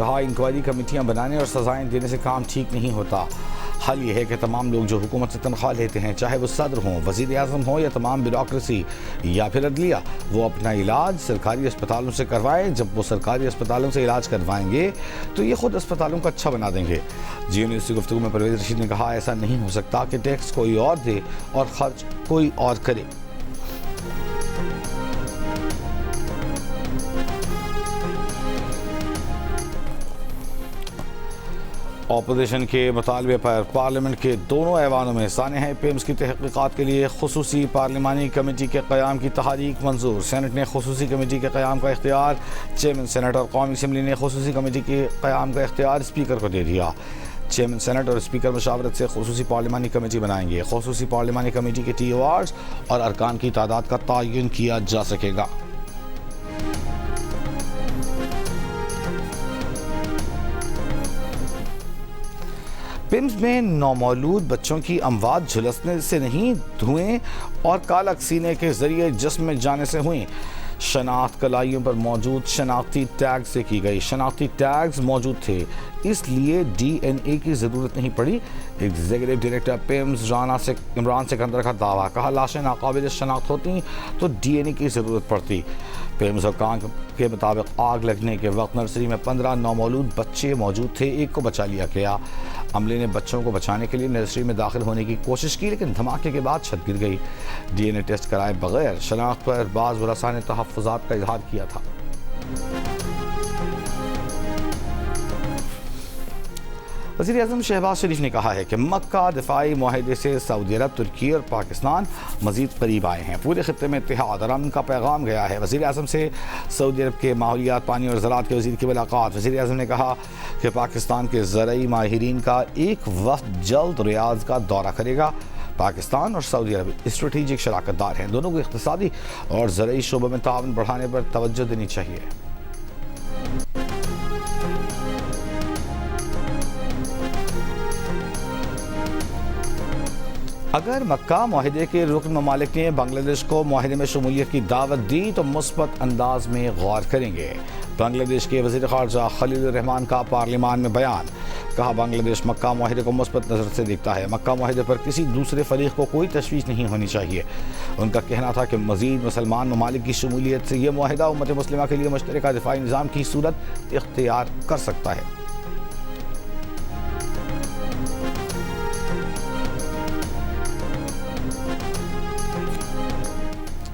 کہا انکوائری کمیٹیاں بنانے اور سزائیں دینے سے کام ٹھیک نہیں ہوتا. حل یہ ہے کہ تمام لوگ جو حکومت سے تنخواہ لیتے ہیں, چاہے وہ صدر ہوں, وزیر اعظم ہوں یا تمام بیوروکریسی یا پھر عدلیہ, وہ اپنا علاج سرکاری اسپتالوں سے کروائیں. جب وہ سرکاری اسپتالوں سے علاج کروائیں گے تو یہ خود اسپتالوں کو اچھا بنا دیں گے. جی نیوز سے گفتگو میں پرویز رشید نے کہا ایسا نہیں ہو سکتا کہ ٹیکس کوئی اور دے اور خرچ کوئی اور کرے. اپوزیشن کے مطالبے پر پارلیمنٹ کے دونوں ایوانوں میں سانحہ پیمز کی تحقیقات کے لیے خصوصی پارلیمانی کمیٹی کے قیام کی تحریک منظور. سینٹ نے خصوصی کمیٹی کے قیام کا اختیار چیئرمین سینٹ اور قومی اسمبلی نے خصوصی کمیٹی کے قیام کا اختیار اسپیکر کو دے دیا. چیئرمین سینٹ اور اسپیکر مشاورت سے خصوصی پارلیمانی کمیٹی بنائیں گے. خصوصی پارلیمانی کمیٹی کے ٹی او آرز اور ارکان کی تعداد کا تعین کیا جا سکے گا. پیمز میں نومولود بچوں کی اموات جھلسنے سے نہیں, دھوئیں اور کالک سینے کے ذریعے جسم میں جانے سے ہوئیں. شناخت کلائیوں پر موجود شناختی ٹیگ سے کی گئی. شناختی ٹیگز موجود تھے, اس لیے ڈی این اے کی ضرورت نہیں پڑی. ایگزیکٹو ڈائریکٹر پیمز عمران سکندر کا دعویٰ. کہا لاشیں ناقابل شناخت ہوتی تو ڈی این اے کی ضرورت پڑتی. پیمز حکام کے مطابق آگ لگنے کے وقت نرسری میں 15 نومولود بچے موجود تھے, ایک کو بچا لیا گیا. عملے نے بچوں کو بچانے کے لیے نرسری میں داخل ہونے کی کوشش کی لیکن دھماکے کے بعد چھت گر گئی. ڈی این اے ٹیسٹ کرائے بغیر شناخت پر بعض ورثاء نے تحفظات کا اظہار کیا تھا. وزیر اعظم شہباز شریف نے کہا ہے کہ مکہ دفاعی معاہدے سے سعودی عرب, ترکی اور پاکستان مزید قریب آئے ہیں. پورے خطے میں اتحاد اور امن کا پیغام گیا ہے. وزیر اعظم سے سعودی عرب کے ماحولیات, پانی اور زراعت کے وزیر کی ملاقات. وزیر اعظم نے کہا کہ پاکستان کے زرعی ماہرین کا ایک وفد جلد ریاض کا دورہ کرے گا. پاکستان اور سعودی عرب اسٹریٹجک شراکت دار ہیں. دونوں کو اقتصادی اور زرعی شعبوں میں تعاون بڑھانے پر توجہ دینی چاہیے. اگر مکہ معاہدے کے رکن ممالک نے بنگلہ دیش کو معاہدے میں شمولیت کی دعوت دی تو مثبت انداز میں غور کریں گے. بنگلہ دیش کے وزیر خارجہ خلیل الرحمان کا پارلیمان میں بیان. کہا بنگلہ دیش مکہ معاہدے کو مثبت نظر سے دیکھتا ہے. مکہ معاہدے پر کسی دوسرے فریق کو کوئی تشویش نہیں ہونی چاہیے. ان کا کہنا تھا کہ مزید مسلمان ممالک کی شمولیت سے یہ معاہدہ امت مسلمہ کے لیے مشترکہ دفاعی نظام کی صورت اختیار کر سکتا ہے.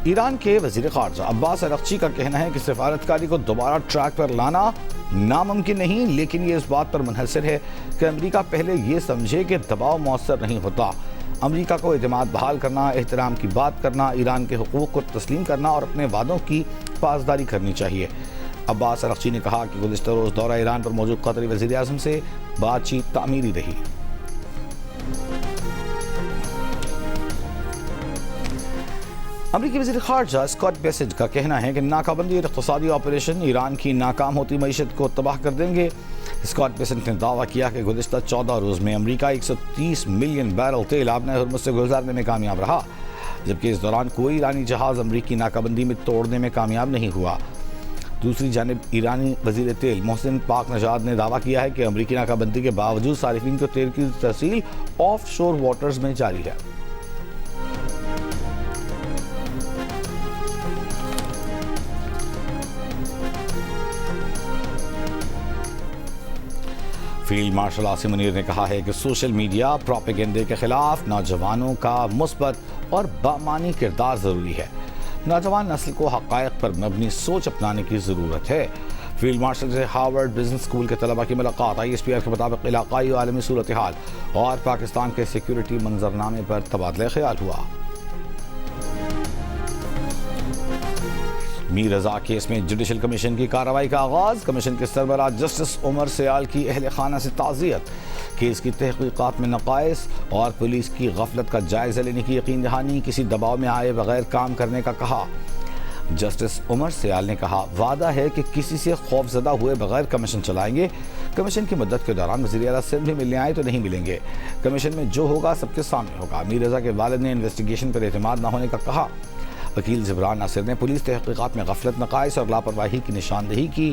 ایران کے وزیر خارجہ عباس اراغچی کا کہنا ہے کہ سفارتکاری کو دوبارہ ٹریک پر لانا ناممکن نہیں, لیکن یہ اس بات پر منحصر ہے کہ امریکہ پہلے یہ سمجھے کہ دباؤ مؤثر نہیں ہوتا. امریکہ کو اعتماد بحال کرنا, احترام کی بات کرنا, ایران کے حقوق کو تسلیم کرنا اور اپنے وعدوں کی پاسداری کرنی چاہیے. عباس اراغچی نے کہا کہ گزشتہ روز دورہ ایران پر موجود قطری وزیر اعظم سے بات چیت تعمیری رہی. امریکی وزیر خارجہ اسکاٹ بیسنٹ کا کہنا ہے کہ ناکہ بندی اور اقتصادی آپریشن ایران کی ناکام ہوتی معیشت کو تباہ کر دیں گے. اسکاٹ بیسنٹ نے دعویٰ کیا کہ گزشتہ 14 روز میں امریکہ 130 ملین بیرل تیل آبنہ ہرمز سے گزارنے میں کامیاب رہا, جبکہ اس دوران کوئی ایرانی جہاز امریکی ناکہ بندی میں توڑنے میں کامیاب نہیں ہوا. دوسری جانب ایرانی وزیر تیل محسن پاک نژاد نے دعویٰ کیا ہے کہ امریکی ناکہ بندی کے باوجود صارفین کو تیل کی ترسیل آف شور واٹرز میں جاری ہے. فیلڈ مارشل عاصم منیر نے کہا ہے کہ سوشل میڈیا پروپیگنڈے کے خلاف نوجوانوں کا مثبت اور بامعنی کردار ضروری ہے. نوجوان نسل کو حقائق پر مبنی سوچ اپنانے کی ضرورت ہے. فیلڈ مارشل سے ہارورڈ بزنس اسکول کے طلبہ کی ملاقات. آئی ایس پی آر کے مطابق علاقائی و عالمی صورتحال اور پاکستان کے سیکیورٹی منظرنامے پر تبادلہ خیال ہوا. میر رضا کیس میں جوڈیشل کمیشن کی کارروائی کا آغاز. کمیشن کے سربراہ جسٹس عمر سیال کی اہل خانہ سے تعزیت. کیس کی تحقیقات میں نقائص اور پولیس کی غفلت کا جائزہ لینے کی یقین دہانی. کسی دباؤ میں آئے بغیر کام کرنے کا کہا. جسٹس عمر سیال نے کہا وعدہ ہے کہ کسی سے خوف زدہ ہوئے بغیر کمیشن چلائیں گے. کمیشن کی مدت کے دوران وزیر اعلیٰ سندھ بھی ملنے آئے تو نہیں ملیں گے. کمیشن میں جو ہوگا سب کے سامنے ہوگا. میر رضا کے والد نے انویسٹیگیشن پر اعتماد نہ ہونے کا کہا. وکیل جبران ناصر نے پولیس تحقیقات میں غفلت، نقائص اور لاپرواہی کی نشاندہی کی۔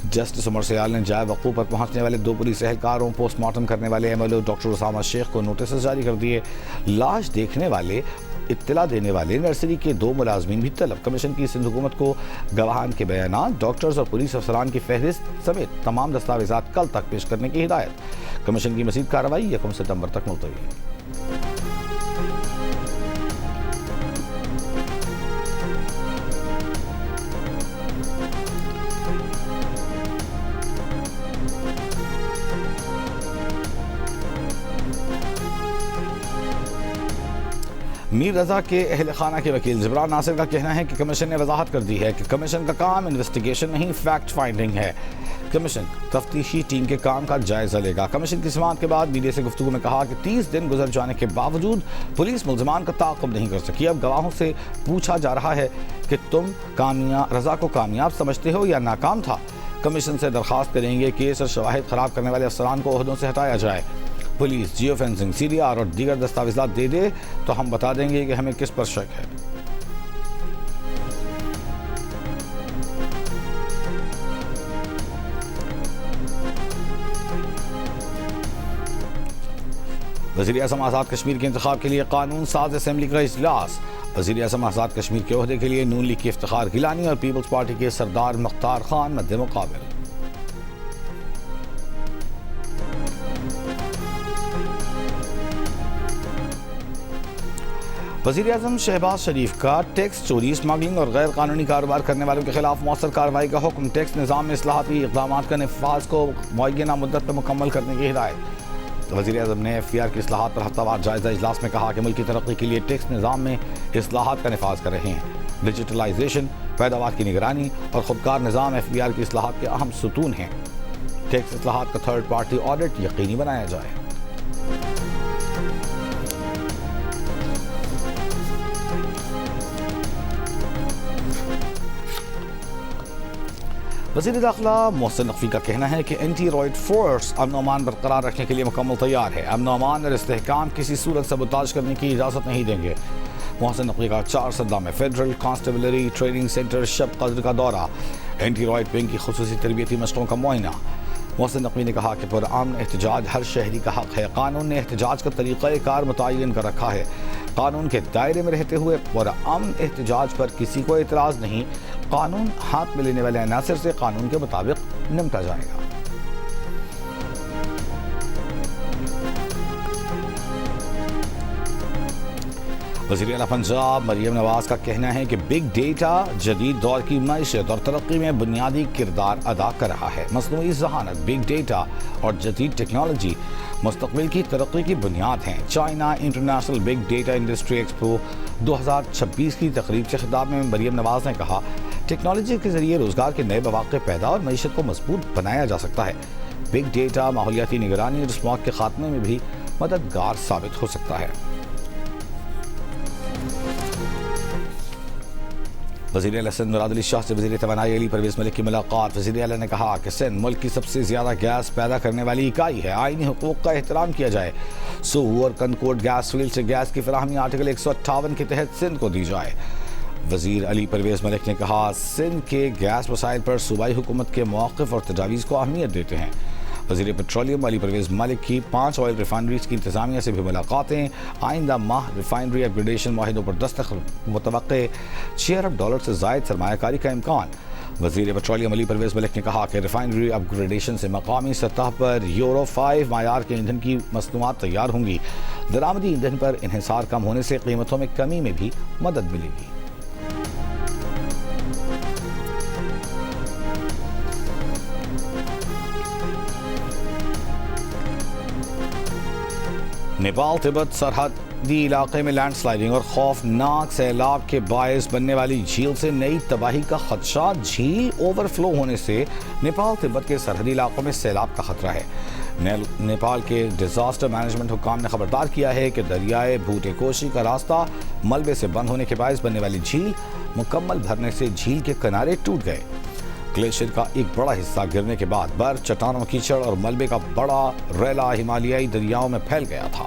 جسٹس عمر سیال نے جائے وقوع پر پہنچنے والے 2 پولیس اہلکاروں، پوسٹ مارٹم کرنے والے M L O doctor Osama Sheikh کو نوٹسز جاری کر دیے۔ لاش دیکھنے والے، اطلاع دینے والے نرسری کے 2 ملازمین بھی طلب۔ کمیشن کی سندھ حکومت کو گواہان کے بیانات، ڈاکٹرز اور پولیس افسران کی فہرست سمیت تمام دستاویزات کل تک پیش کرنے کی ہدایت۔ کمیشن کی مزید کارروائی 1 ستمبر تک ملتوی۔ میر رضا کے اہل خانہ کے وکیل جبران ناصر کا کہنا ہے کہ کمیشن نے وضاحت کر دی ہے کہ کمیشن کا کام انویسٹیگیشن نہیں، فیکٹ فائنڈنگ ہے۔ کمیشن تفتیشی ٹیم کے کام کا جائزہ لے گا۔ کمیشن کی سماعت کے بعد میڈیا سے گفتگو میں کہا کہ 30 دن گزر جانے کے باوجود پولیس ملزمان کا تعاقب نہیں کر سکی۔ اب گواہوں سے پوچھا جا رہا ہے کہ تم رضا کو کامیاب سمجھتے ہو یا ناکام تھا؟ کمیشن سے درخواست کریں گے کیس اور شواہد خراب کرنے والے افسران کو عہدوں سے ہٹایا جائے۔ Police geo fencing, C D R اور دیگر دستاویزات دے دے تو ہم بتا دیں گے کہ ہمیں کس پر شک ہے۔ وزیر اعظم آزاد کشمیر کے انتخاب کے لیے قانون ساز اسمبلی کا اجلاس۔ وزیر اعظم آزاد کشمیر کے عہدے کے لیے نون لیگ کی افتخار گیلانی اور پیپلز پارٹی کے سردار مختار خان مد مقابل۔ وزیر اعظم شہباز شریف کا ٹیکس چوری، اسمگلنگ اور غیر قانونی کاروبار کرنے والوں کے خلاف مؤثر کارروائی کا حکم۔ ٹیکس نظام میں اصلاحاتی اقدامات کا نفاذ کو معینہ مدت میں مکمل کرنے کی ہدایت۔ وزیر اعظم نے FER کی اصلاحات پر ہفتہ وار جائزہ اجلاس میں کہا کہ ملک کی ترقی کے لیے ٹیکس نظام میں اصلاحات کا نفاذ کر رہے ہیں۔ ڈیجیٹلائزیشن، پیداوار کی نگرانی اور خودکار نظام FER کی اصلاحات کے اہم ستون ہیں۔ ٹیکس اصلاحات کا تھرڈ پارٹی آڈٹ یقینی بنایا جائے۔ وزیر داخلہ محسن نقوی کا کہنا ہے کہ اینٹی رائٹ فورس امن و امان برقرار رکھنے کے لیے مکمل تیار ہے۔ امن و امان اور استحکام کسی صورت سبوتاژ کرنے کی اجازت نہیں دیں گے۔ محسن نقوی کا 4 سدہ میں فیڈرل کانسٹیبلری ٹریننگ سینٹر شب قدر کا دورہ، اینٹی رائٹ ونگ کی خصوصی تربیتی مشقوں کا معائنہ۔ محسن نقوی نے کہا کہ پرامن احتجاج ہر شہری کا حق ہے۔ قانون نے احتجاج کا طریقہ کار متعین کر رکھا ہے۔ قانون کے دائرے میں رہتے ہوئے پرامن احتجاج پر کسی کو اعتراض نہیں۔ قانون ہاتھ میں لینے والے عناصر سے قانون کے مطابق نمٹا جائے گا۔ وزیر اعلیٰ پنجاب مریم نواز کا کہنا ہے کہ بگ ڈیٹا جدید دور کی معیشت اور ترقی میں بنیادی کردار ادا کر رہا ہے۔ مصنوعی ذہانت، بگ ڈیٹا اور جدید ٹیکنالوجی مستقبل کی ترقی کی بنیاد ہیں۔ China international big data industry expo 2026 کی تقریب سے خطاب میں مریم نواز نے کہا، ٹیکنالوجی کے ذریعے روزگار کے نئے مواقع پیدا اور معیشت کو مضبوط بنایا جا سکتا ہے۔ بگ ڈیٹا ماحولیاتی نگرانی اور اسموگ کے خاتمے میں بھی مددگار ثابت ہو سکتا ہے۔ وزیر اعلیٰ سندھ مراد علی شاہ سے وزیر توانائی علی پرویز ملک کی ملاقات۔ وزیر اعلیٰ نے کہا کہ سندھ ملک کی سب سے زیادہ گیس پیدا کرنے والی اکائی ہے، آئینی حقوق کا احترام کیا جائے۔ سوہو اور کنکوٹ گیس فیلڈ سے گیس کی فراہمی آرٹیکل 158 کے تحت سندھ کو دی جائے۔ وزیر علی پرویز ملک نے کہا، سندھ کے گیس وسائل پر صوبائی حکومت کے مواقف اور تجاویز کو اہمیت دیتے ہیں۔ وزیر پیٹرولیم علی پرویز ملک کی 5 آئل ریفائنریز کی انتظامیہ سے بھی ملاقاتیں۔ آئندہ ماہ ریفائنری اپ گریڈیشن معاہدوں پر دستخط متوقع، $6 ارب سے زائد سرمایہ کاری کا امکان۔ وزیر پیٹرولیم علی پرویز ملک نے کہا کہ ریفائنری اپ گریڈیشن سے مقامی سطح پر یورو 5 معیار کے ایندھن کی مصنوعات تیار ہوں گی۔ درآمدی ایندھن پر انحصار کم ہونے سے قیمتوں میں کمی میں بھی مدد ملے گی۔ نیپال تبت سرحدی علاقے میں لینڈ سلائیڈنگ اور خوفناک سیلاب کے باعث بننے والی جھیل سے نئی تباہی کا خدشہ۔ جھیل اوور فلو ہونے سے نیپال تبت کے سرحدی علاقوں میں سیلاب کا خطرہ ہے۔ نیپال کے ڈیزاسٹر مینجمنٹ حکام نے خبردار کیا ہے کہ دریائے بھوٹے کوشی کا راستہ ملبے سے بند ہونے کے باعث بننے والی جھیل مکمل بھرنے سے جھیل کے کنارے ٹوٹ گئے۔ گلیشیئر کا ایک بڑا حصہ گرنے کے بعد برف، چٹانوں، کیچڑ اور ملبے کا بڑا ریلا ہمالیائی دریاؤں میں پھیل گیا تھا۔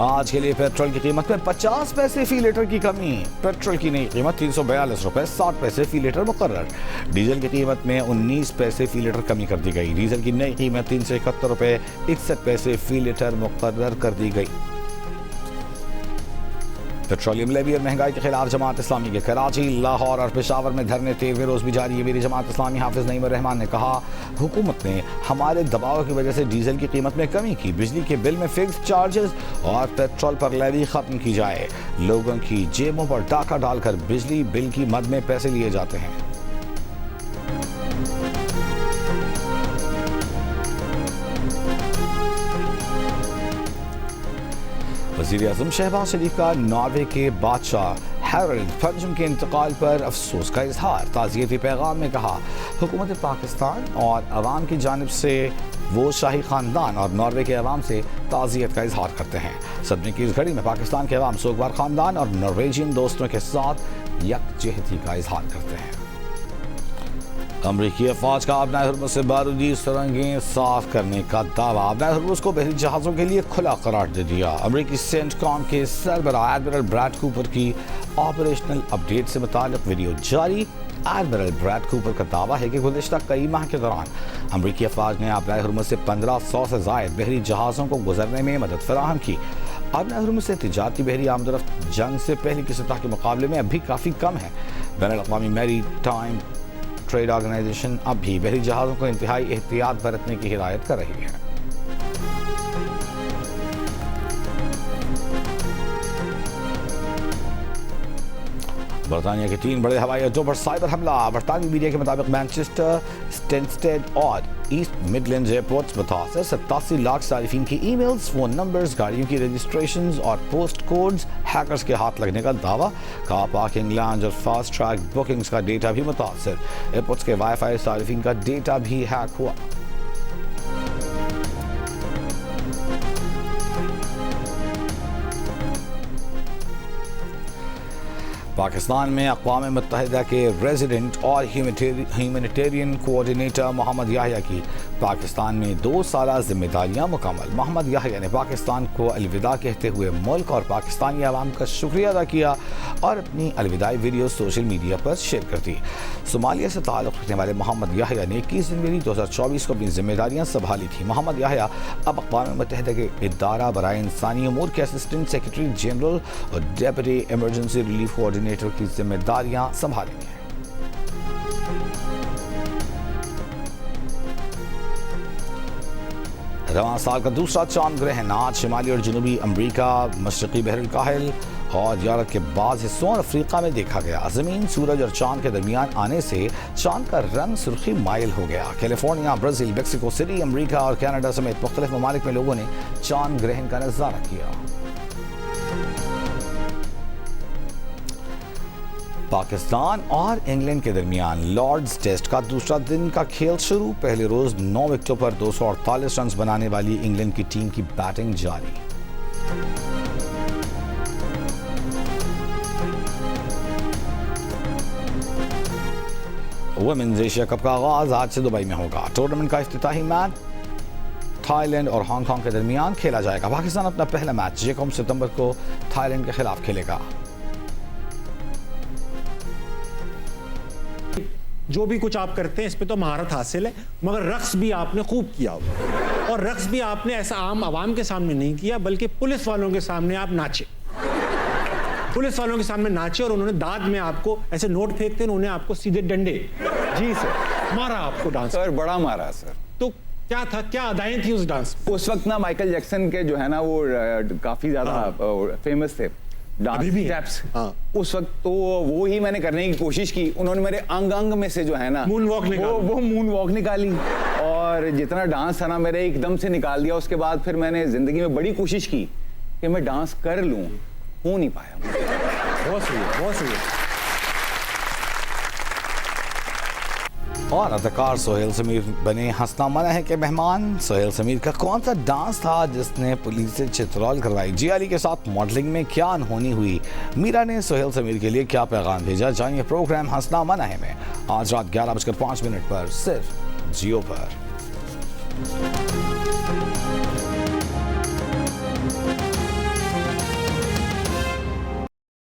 آج کے لیے پیٹرول کی قیمت میں 50 پیسے فی لیٹر کی کمی. پیٹرول کی نئی قیمت 342 روپے 60 پیسے فی لیٹر مقرر. ڈیزل کی قیمت میں 19 پیسے فی لیٹر کمی کر دی گئی. ڈیزل کی نئی قیمت 371 روپے 61 پیسے فی لیٹر مقرر کر دی گئی. پیٹرولیم لیوی اور مہنگائی کے خلاف جماعت اسلامی کے کراچی، لاہور اور پشاور میں دھرنے 13ویں روز بھی جاری ہے. میری جماعت اسلامی حافظ نعیم الرحمان نے کہا، حکومت نے ہمارے دباؤ کی وجہ سے ڈیزل کی قیمت میں کمی کی. بجلی کے بل میں فکس چارجز اور پیٹرول پر لیوی ختم کی جائے. لوگوں کی جیبوں پر ڈاکہ ڈال کر بجلی بل کی مد میں پیسے لیے جاتے ہیں. وزیر اعظم شہباز شریف کا ناروے کے بادشاہ ہیرلڈ پنجم کے انتقال پر افسوس کا اظہار. تعزیتی پیغام میں کہا، حکومت پاکستان اور عوام کی جانب سے وہ شاہی خاندان اور ناروے کے عوام سے تعزیت کا اظہار کرتے ہیں. صدمے کی اس گھڑی میں پاکستان کے عوام سوگوار خاندان اور نارویجین دوستوں کے ساتھ یکجہتی کا اظہار کرتے ہیں. امریکی افواج کا آبنائے ہرمز سے بارودی سرنگیں صاف کرنے کا دعویٰ. آبنائے ہرمز کو بحری جہازوں کے لیے کھلا قرار دے دیا. امریکی سینٹ کام کے سربراہ ایڈمرل بریڈ کوپر کی آپریشنل اپڈیٹ سے متعلق ویڈیو جاری. ایڈمرل بریڈ کوپر کا دعویٰ ہے کہ گزشتہ کئی ماہ کے دوران امریکی افواج نے آبنائے ہرمز سے 1500 سے زائد بحری جہازوں کو گزرنے میں مدد فراہم کی. آبنائے ہرمز سے تجارتی بحری آمد و رفت جنگ سے پہلے کی سطح کے مقابلے میں اب بھی کافی کم ہے. بین الاقوامی میری ٹائم ٹریڈ آرگنائزیشن اب بھی بحری جہازوں کو انتہائی احتیاط برتنے کی ہدایت کر رہی ہے. برطانیہ کے 3 بڑے ہوائی اڈوں پر سائبر حملہ. برطانوی میڈیا کے مطابق مانچسٹر، اسٹینسٹیڈ اور ایسٹ مڈلینڈز ایئرپورٹس متاثر. 87 لاکھ صارفین کی ای میلز، فون نمبرز، گاڑیوں کی رجسٹریشنز اور پوسٹ کوڈز ہیکرز کے ہاتھ لگنے کا دعویٰ. کار پارکنگ، لاؤنج اور فاسٹ ٹریک بکنگز کا ڈیٹا بھی متاثر. ایئرپورٹس کے وائی فائی صارفین کا ڈیٹا بھی ہیک ہوا. پاکستان میں اقوام متحدہ کے ریزیڈنٹ اور ہیومینیٹیرین کوآرڈینیٹر محمد یحییٰ کی پاکستان میں 2 سالہ ذمہ داریاں مکمل. محمد یحییٰ نے پاکستان کو الوداع کہتے ہوئے ملک اور پاکستانی عوام کا شکریہ ادا کیا اور اپنی الوداعی ویڈیو سوشل میڈیا پر شیئر کر دی. صومالیہ سے تعلق رکھنے والے محمد یحییٰ نے 21 جنوری 2024 کو اپنی ذمہ داریاں سنبھالی تھیں. محمد یحییٰ اب اقوام متحدہ کے ادارہ برائے انسانی امور کے اسسٹنٹ سیکرٹری جنرل اور ڈیپٹی ایمرجنسی ریلیف کوآرڈینیٹر کی ذمہ داریاں سنبھالیں گے. رواں سال کا دوسرا چاند گرہن آج شمالی اور جنوبی امریکہ، مشرقی بحر الکاہل اور یورپ کے بعض حصوں اور افریقہ میں دیکھا گیا. زمین، سورج اور چاند کے درمیان آنے سے چاند کا رنگ سرخی مائل ہو گیا. کیلیفورنیا، برازیل، میکسیکو سٹی، امریکہ اور کینیڈا سمیت مختلف ممالک میں لوگوں نے چاند گرہن کا نظارہ کیا. پاکستان اور انگلینڈ کے درمیان لارڈز ٹیسٹ کا دوسرا دن کا کھیل شروع. پہلے روز 9 وکٹوں پر 248 رنز بنانے والی انگلینڈ کی ٹیم کی بیٹنگ جاری. ویمنز ایشیا کپ کا آغاز آج سے دبئی میں ہوگا. ٹورنامنٹ کا افتتاحی میچ تھائی لینڈ اور ہانگ کانگ کے درمیان کھیلا جائے گا. پاکستان اپنا پہلا میچ 1 ستمبر کو تھائی لینڈ کے خلاف کھیلے گا. جو بھی کچھ آپ کرتے ہیں اس پہ تو مہارت حاصل ہے، مگر رقص بھی آپ نے خوب کیا ہوا، اور رقص بھی آپ نے ایسا عام عوام کے سامنے نہیں کیا بلکہ پولیس والوں کے سامنے آپ ناچے. پولیس والوں کے سامنے ناچے اور انہوں نے داد میں آپ کو ایسے نوٹ پھینکتے، انہوں نے آپ کو سیدھے ڈنڈے جی سر مارا آپ کو ڈانس. سر بڑا مارا سر. تو کیا تھا، کیا ادائیں تھیں اس ڈانس؟ اس وقت نا مائیکل جیکسن کے جو ہے نا وہ کافی زیادہ فیمس تھے ڈانس اسٹیپس. اس وقت تو وہی میں نے کرنے کی کوشش کی. انہوں نے میرے انگ انگ میں سے جو ہے نا مون واک نکالی اور جتنا ڈانس تھا نا میرے ایک دم سے نکال دیا. اس کے بعد پھر میں نے زندگی میں بڑی کوشش کی کہ میں ڈانس کر لوں، ہو نہیں پایا. بہت صحیح ہے، بہت صحیح ہے. اور اداکار سہیل سمیر بنے ہنسنا منع ہے کے مہمان. سہیل سمیر کا کون سا ڈانس تھا جس نے پولیس سے چترول کروائی؟ جی علی کے ساتھ ماڈلنگ میں کیا انہونی ہوئی؟ میرا نے سہیل سمیر کے لیے کیا پیغام بھیجا؟ جانیے پروگرام ہنسنا منع ہے میں آج رات 11:05 پر صرف جیو پر.